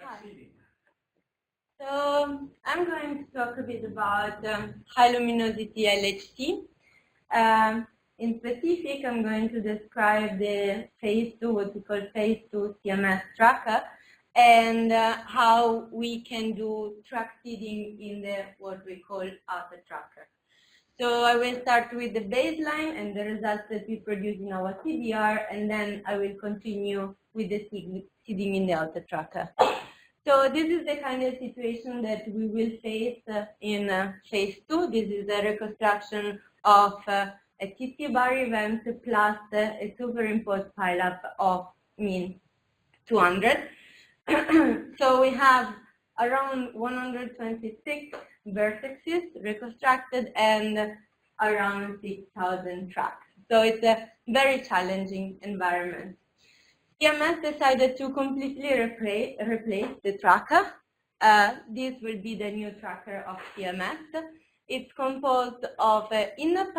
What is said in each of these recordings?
Hi. So I'm going to talk a bit about high luminosity LHC. In specific, I'm going to describe the phase 2, what we call phase 2 CMS tracker, and how we can do track seeding in the what we call outer tracker. So I will start with the baseline and the results that we produce in our CDR, and then I will continue with the seeding in the outer tracker. So this is the kind of situation that we will face in phase 2. This is a reconstruction of a TT bar event plus a superimposed pileup of mean 200. So we have around 126 vertices reconstructed and around 6,000 tracks. So it's a very challenging environment. CMS decided to completely replace the tracker. This will be the new tracker of CMS. It's composed of an inner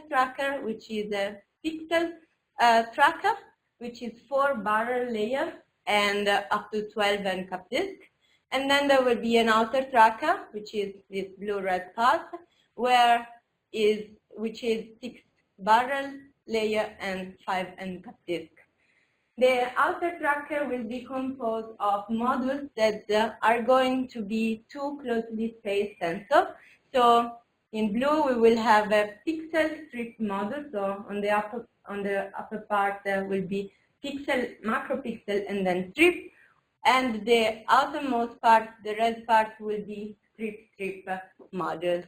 tracker, which is a pixel tracker, which is 4 barrel layers and up to 12 NCAP disk. And then there will be an outer tracker, which is this blue-red part, which is 6 barrel layer and 5 NCAP disk. The outer tracker will be composed of modules that are going to be 2 closely spaced sensors. So in blue we will have a pixel strip module. So on the upper part there will be pixel, macropixel, and then strip. And the outermost part, the red part, will be strip modules.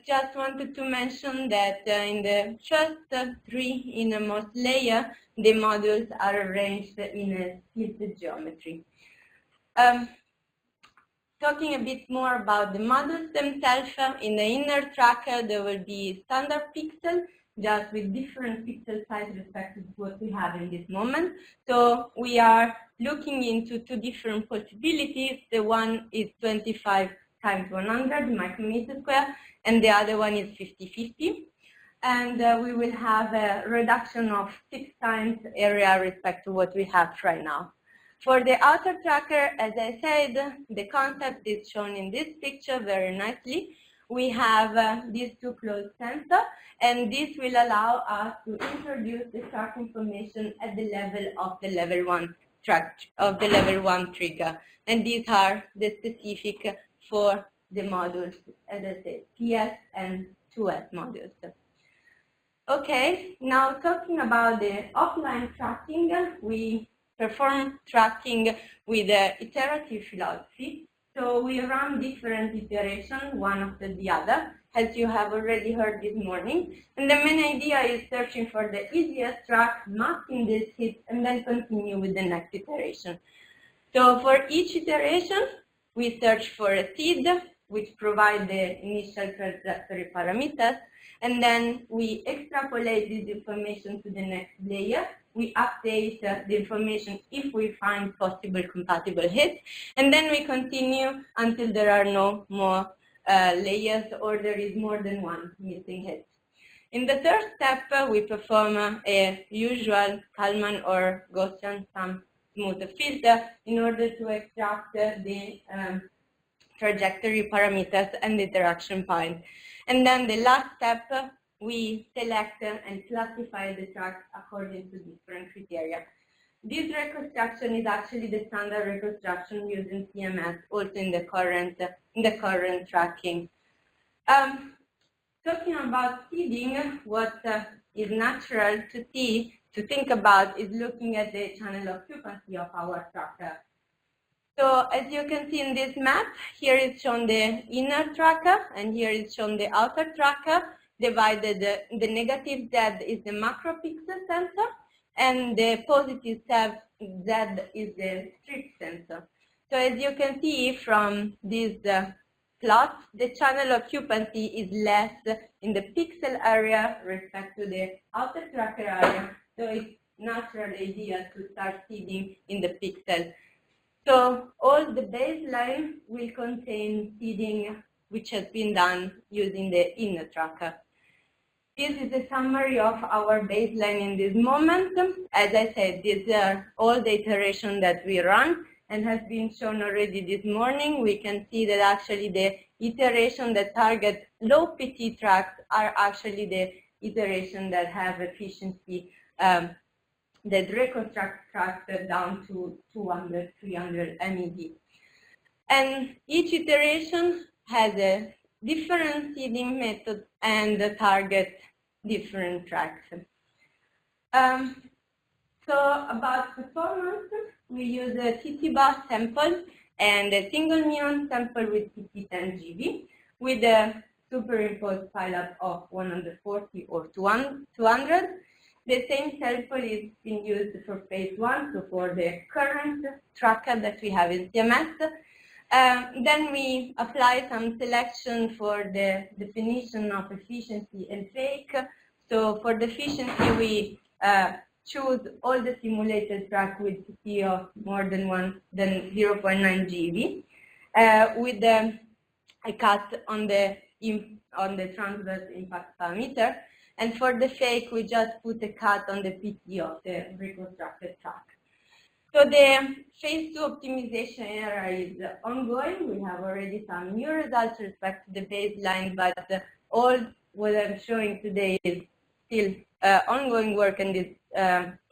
Just wanted to mention that in the first 3 innermost layer, the modules are arranged in a split geometry. Talking a bit more about the modules themselves, in the inner tracker there will be standard pixel, just with different pixel size respect to what we have in this moment. So we are looking into 2 different possibilities. The one is 25 times 100 micrometer square, and the other one is 50-50. And we will have a reduction of 6 times area respect to what we have right now. For the outer tracker, as I said, the concept is shown in this picture very nicely. We have these 2 closed sensors, and this will allow us to introduce the track information at the level of the level 1 track of the level 1 trigger. And these are the specific for the modules, as I said, PS and 2S modules. Okay, now talking about the offline tracking, we perform tracking with iterative philosophy. So we run different iterations, one after the other, as you have already heard this morning. And the main idea is searching for the easiest track, masking this hit, and then continue with the next iteration. So for each iteration, we search for a seed, which provides the initial trajectory parameters, and then we extrapolate this information to the next layer. We update the information if we find possible compatible hits, and then we continue until there are no more layers or there is more than 1 missing hit. In the third step, we perform a usual Kalman or Gaussian sum smooth filter in order to extract the trajectory parameters and the interaction point. And then the last step, we select and classify the tracks according to different criteria. This reconstruction is actually the standard reconstruction used in CMS, also in the current tracking. Talking about seeding, what is natural to think about is looking at the channel occupancy of our tracker. So as you can see in this map, here is shown the inner tracker, and here is shown the outer tracker. Divided, the negative Z is the macropixel sensor, and the positive Z is the strip sensor. So as you can see from these plots, the channel occupancy is less in the pixel area respect to the outer tracker area. So it's natural idea to start seeding in the pixel. So all the baseline will contain seeding which has been done using the inner tracker. This is a summary of our baseline in this moment. As I said, these are all the iterations that we run. and has been shown already this morning, we can see that actually the iteration that target low PT tracks are actually the iteration that have efficiency that reconstruct tracks down to 200, 300 MEV. And each iteration has a different seeding method and target different tracks. So about performance, we use a TT-bar sample and a single muon sample with TT10 GV with a superimposed pileup of 140 or 200. The same sample is being used for phase 1, so for the current tracker that we have in CMS. Then we apply some selection for the definition of efficiency and fake. So for the efficiency, we choose all the simulated track with TT of more than 0.9 GeV with the ACAT on the transverse impact parameter. And for the fake, we just put a cut on the PT of the reconstructed track. So the phase 2 optimization era is ongoing. We have already some new results with respect to the baseline, but all what I'm showing today is still ongoing work, and this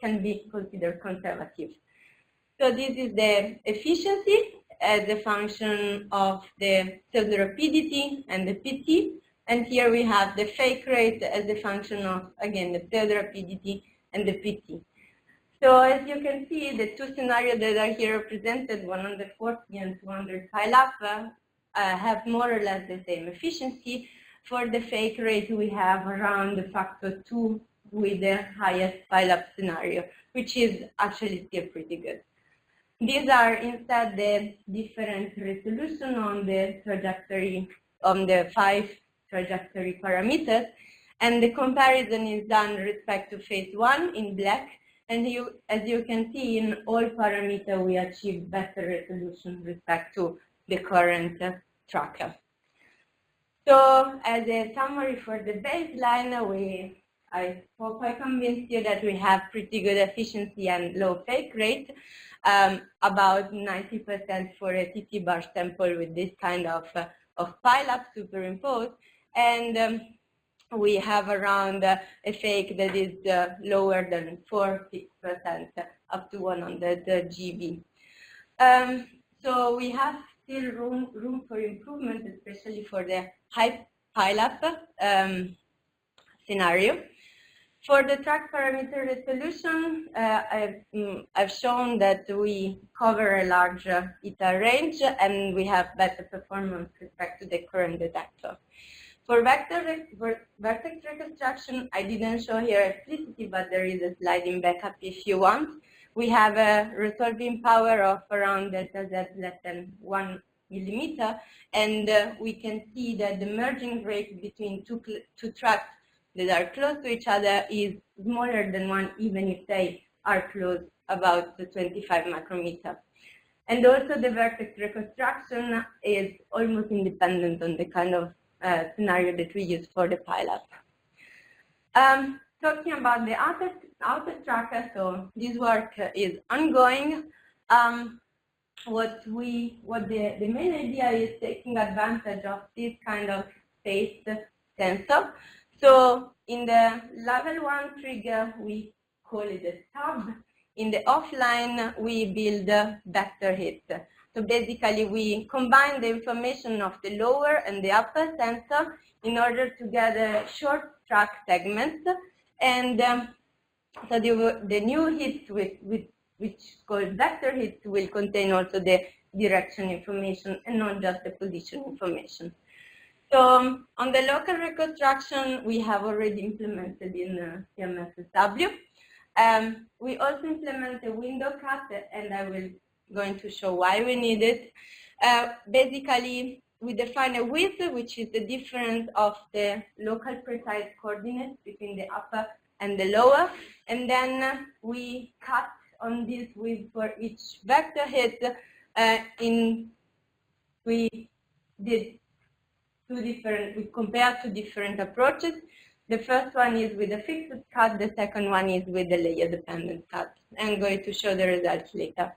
can be considered conservative. So this is the efficiency as a function of the pseudo-rapidity and the PT. And here we have the fake rate as a function of, again, the pseudo-rapidity and the PT. So as you can see, the two scenarios that are here represented, 140 and 200 pileup, have more or less the same efficiency. For the fake rate, we have around the factor 2 with the highest pileup scenario, which is actually still pretty good. These are instead the different resolution on the trajectory, on the 5 trajectory parameters, and the comparison is done with respect to phase 1 in black, and as you can see, in all parameters we achieve better resolution with respect to the current tracker. So as a summary for the baseline, I hope I convinced you that we have pretty good efficiency and low fake rate, about 90% for a TT bar sample with this kind of pileup superimposed, and we have around a fake that is lower than 4-6%, up to 100 GV. So we have still room for improvement, especially for the high pileup scenario. For the track parameter resolution, I've shown that we cover a large eta range, and we have better performance with respect to the current detector. For vertex reconstruction, I didn't show here explicitly, but there is a slide in backup if you want. We have a resolving power of around delta Z less than 1 millimeter, and we can see that the merging rate between two tracks that are close to each other is smaller than 1, even if they are close about the 25 micrometer. And also the vertex reconstruction is almost independent on the kind of scenario that we use for the pileup. Talking about the outer tracker, so this work is ongoing. What the main idea is taking advantage of this kind of phased sensor. So in the level 1 trigger, we call it a stub. In the offline, we build a vector hit. So basically, we combine the information of the lower and the upper sensor in order to get a short track segment. And so the new hits, which called vector hits, will contain also the direction information and not just the position information. So on the local reconstruction, we have already implemented in CMSSW. We also implement a window cut, and I will going to show why we need it. Basically, we define a width, which is the difference of the local precise coordinates between the upper and the lower, and then we cut on this width for each vector hit. We did we compared two different approaches. The first one is with a fixed cut, the second one is with a layer dependent cut. I'm going to show the results later.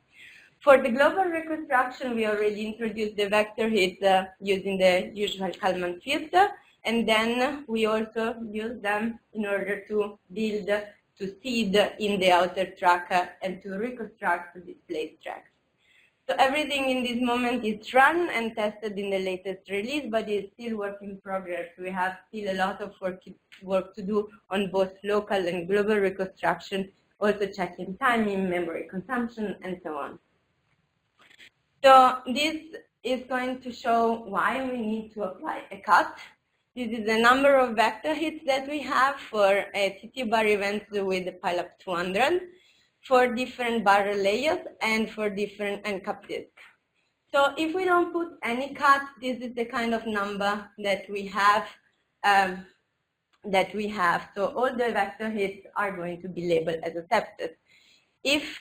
For the global reconstruction, we already introduced the vector hits using the usual Kalman filter, and then we also use them in order to build, to seed in the outer track and to reconstruct the displaced tracks. So everything in this moment is run and tested in the latest release, but it's still work in progress. We have still a lot of work to do on both local and global reconstruction, also checking timing, memory consumption, and so on. So this is going to show why we need to apply ACAT. This is the number of vector hits that we have for TT bar events with the pileup 200 for different barrel layers and for different NCAP disks. So if we don't put any cut, this is the kind of number that we have. So all the vector hits are going to be labeled as accepted.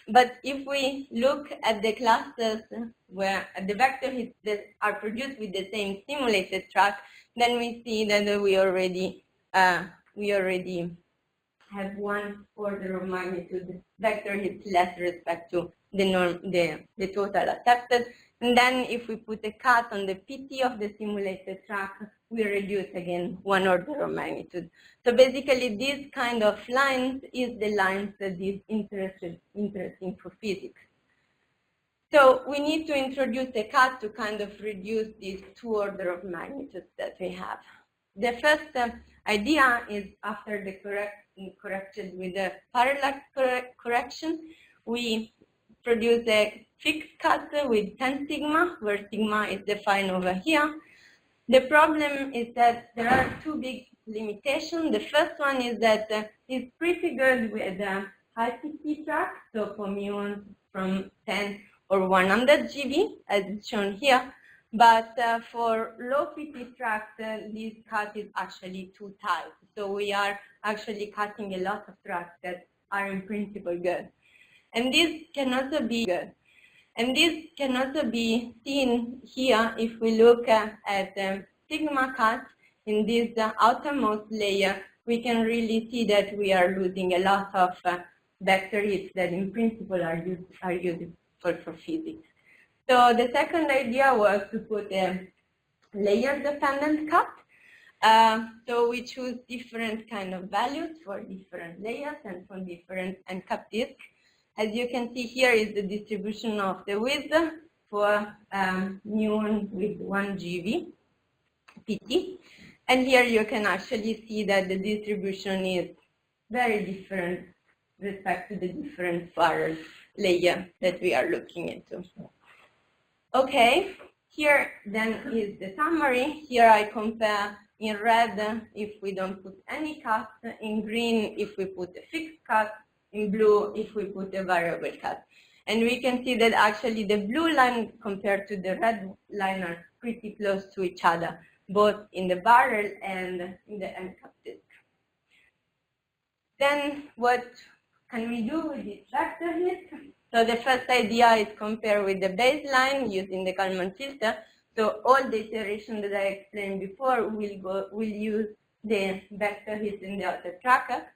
But if we look at the clusters where the vector hits that are produced with the same simulated track, then we see that we already have 1 order of magnitude vector hits less respect to the total accepted. And then if we put a cut on the PT of the simulated track, we reduce again 1 order of magnitude. So basically this kind of lines is the lines that is interesting for physics. So we need to introduce a cut to kind of reduce these 2 order of magnitudes that we have. The first idea is after the corrected with the parallax correction, we produce a fixed cut with 10 sigma, where sigma is defined over here. The problem is that there are 2 big limitations. The first one is that it's pretty good with high PT track, so for muons from 10 or 100 GV, as shown here. But for low PT tracks, this cut is actually too tight. So we are actually cutting a lot of tracks that are in principle good. And this can also be good. And this can also be seen here if we look at sigma cut in this outermost layer. We can really see that we are losing a lot of vector hits that in principle are useful for physics. So the second idea was to put a layer-dependent cut. So we choose different kind of values for different layers and for different NCAP disks. As you can see here is the distribution of the width for muon with 1 GV PT. And here you can actually see that the distribution is very different with respect to the different barrel layer that we are looking into. Okay, here then is the summary. Here I compare in red if we don't put any cut, in green if we put a fixed cut, in blue if we put a variable cut. And we can see that actually the blue line compared to the red line are pretty close to each other, both in the barrel and in the NCAP disk. Then what can we do with this vector hit? So the first idea is compare with the baseline using the Kalman filter. So all the iterations that I explained before will use the vector hit in the outer tracker.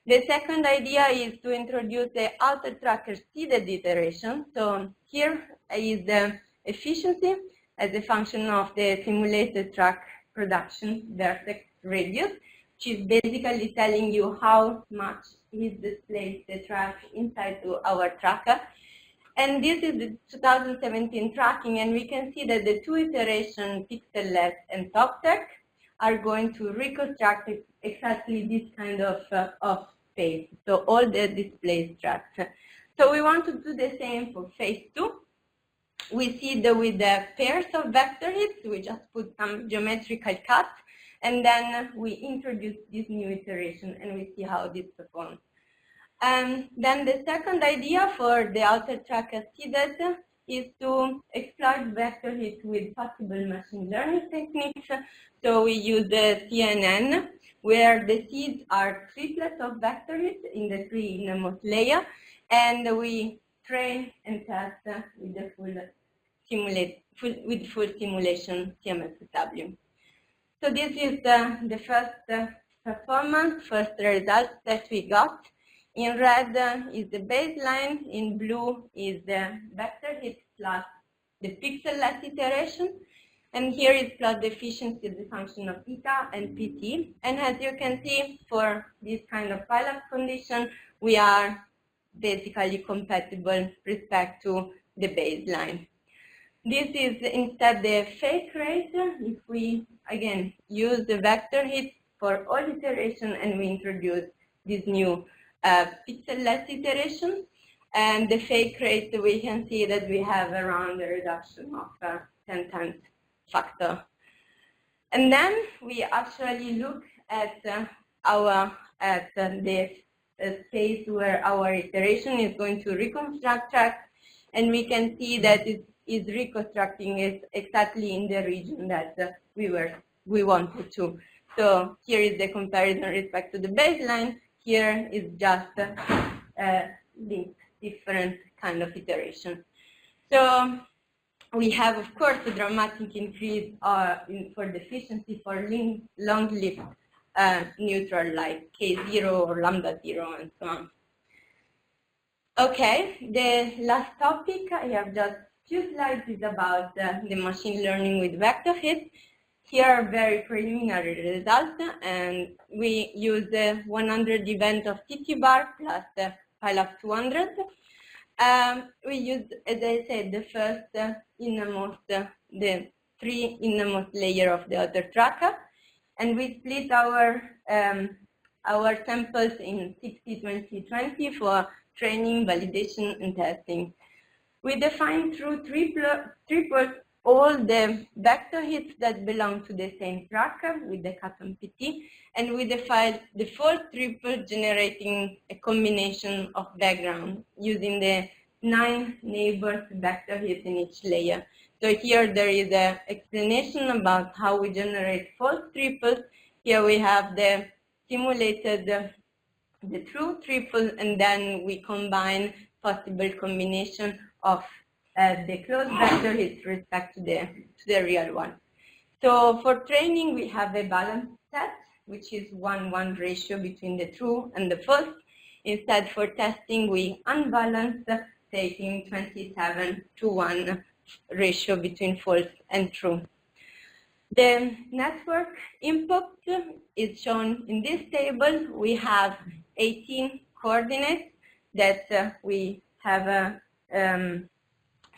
The second idea is to introduce the outer tracker seeded iteration. So here is the efficiency as a function of the simulated track production vertex radius, which is basically telling you how much is displaced the track inside to our tracker. And this is the 2017 tracking, and we can see that the 2 iterations, pixel-less and top-tech, are going to reconstruct exactly this kind of space, so all the displaced tracks. So we want to do the same for phase 2. We see that with the pairs of vector hits, we just put some geometrical cuts, and then we introduce this new iteration, and we see how this performs. And then the second idea for the outer tracker seeded is to exploit vector hits with possible machine learning techniques. So we use the CNN, where the seeds are triplets of vector hits in the 3 innermost layer, and we train and test with the full simulation CMS W. So this is the first performance, first results that we got In red is the baseline, in blue is the vector hit plus the pixel-less iteration, and here is plot the efficiency of the function of eta and pt. And as you can see, for this kind of pilot condition, we are basically compatible respect to the baseline. This is instead the fake rate. If we, again, use the vector hit for all iteration and we introduce this new pixel-less iteration, and the fake rate, we can see that we have around a reduction of 10 times factor. And then we actually look at the space where our iteration is going to reconstruct track, and we can see that it is reconstructing it exactly in the region that we wanted to. So here is the comparison with respect to the baseline. Here is just linked different kind of iteration. So we have, of course, a dramatic increase for the efficiency for long-lived neutral like K0 or lambda 0 and so on. Okay, the last topic, I have just few slides, is about the machine learning with vector hit. Here are very preliminary results, and we use the 100 event of TT bar plus the pileup 200. We use, as I said, the first innermost, the 3 innermost layer of the other tracker, and we split our samples in 60-20-20 for training, validation, and testing. We define through triples all the vector hits that belong to the same tracker with the cut-on PT, and we define the false triple generating a combination of background using the 9 neighbors vector hits in each layer. So here there is an explanation about how we generate false triples. Here we have the simulated, the true triple, and then we combine possible combination of the closed vector hits respect to the real one. So for training, we have a balanced set, which is 1-1 ratio between the true and the false. Instead, for testing, we unbalance, taking 27-1 ratio between false and true. The network input is shown in this table. We have 18 coordinates that we have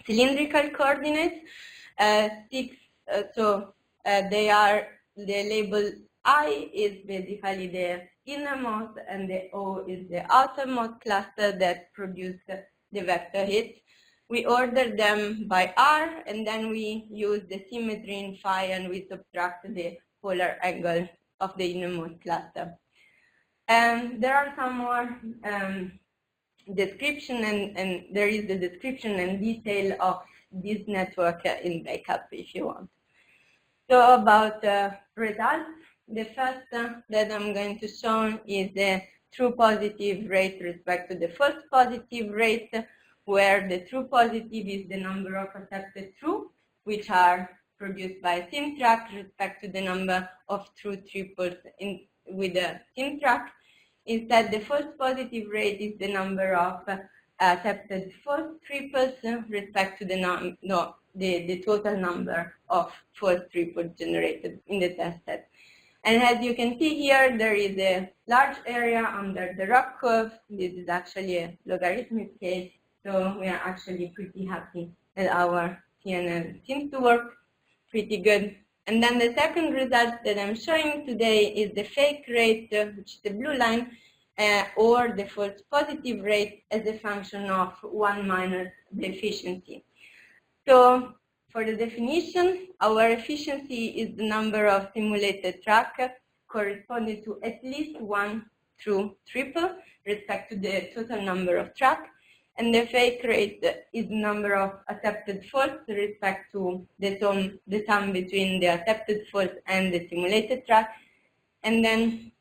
cylindrical coordinates. They are, the label I is basically the innermost, and the O is the outermost cluster that produce the vector hits. We order them by R, and then we use the symmetry in phi, and we subtract the polar angle of the innermost cluster. And there are some more description, and there is the description and detail of this network in backup if you want. So about results, the first that I'm going to show is the true positive rate respect to the false positive rate, where the true positive is the number of accepted true, which are produced by SimTrack respect to the number of true triples with the SimTrack. Instead, the false positive rate is the number of accepted false triples respect to the total number of false triples generated in the test set. And as you can see here, there is a large area under the ROC curve. This is actually a logarithmic scale, so we are actually pretty happy that our CNN seems to work pretty good. And then the second result that I'm showing today is the fake rate, which is the blue line, or the false positive rate as a function of 1 minus the efficiency. So for the definition, our efficiency is the number of simulated track corresponding to at least 1 true triple respect to the total number of track. And the fake rate is the number of accepted false respect to the sum between the accepted false and the simulated track. And then,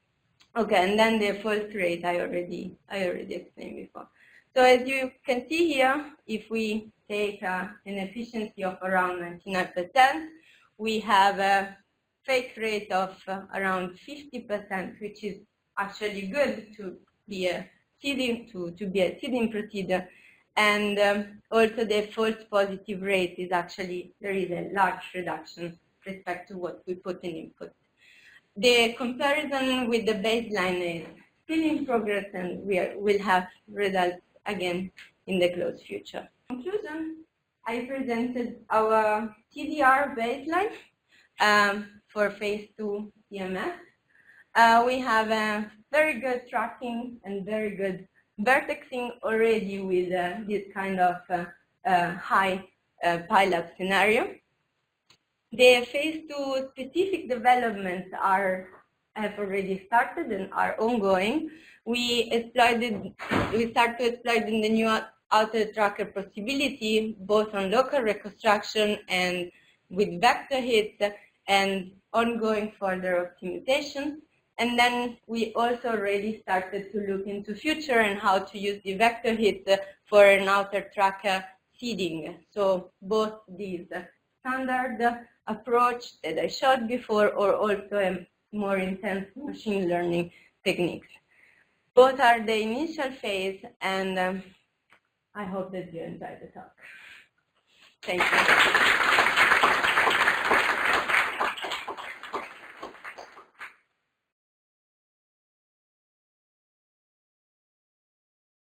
and then the false rate I already explained before. So as you can see here, if we take an efficiency of around 99%, we have a fake rate of around 50%, which is actually good to be a seeding to be a seeding procedure. And also the false positive rate is actually, there is a large reduction with respect to what we put in input. The comparison with the baseline is still in progress, and we'll have results again in the close future. In conclusion, I presented our TDR baseline for phase 2 CMS. We have a very good tracking and very good vertexing already with this kind of high pileup scenario. The phase 2 specific developments have already started and are ongoing. We start to exploit the new outer tracker possibility, both on local reconstruction and with vector hits, and ongoing further optimization. And then we also already started to look into future and how to use the vector hit for an outer tracker seeding. So both these standard approach that I showed before, or also a more intense machine learning techniques. Both are the initial phase, and I hope that you enjoyed the talk. Thank you.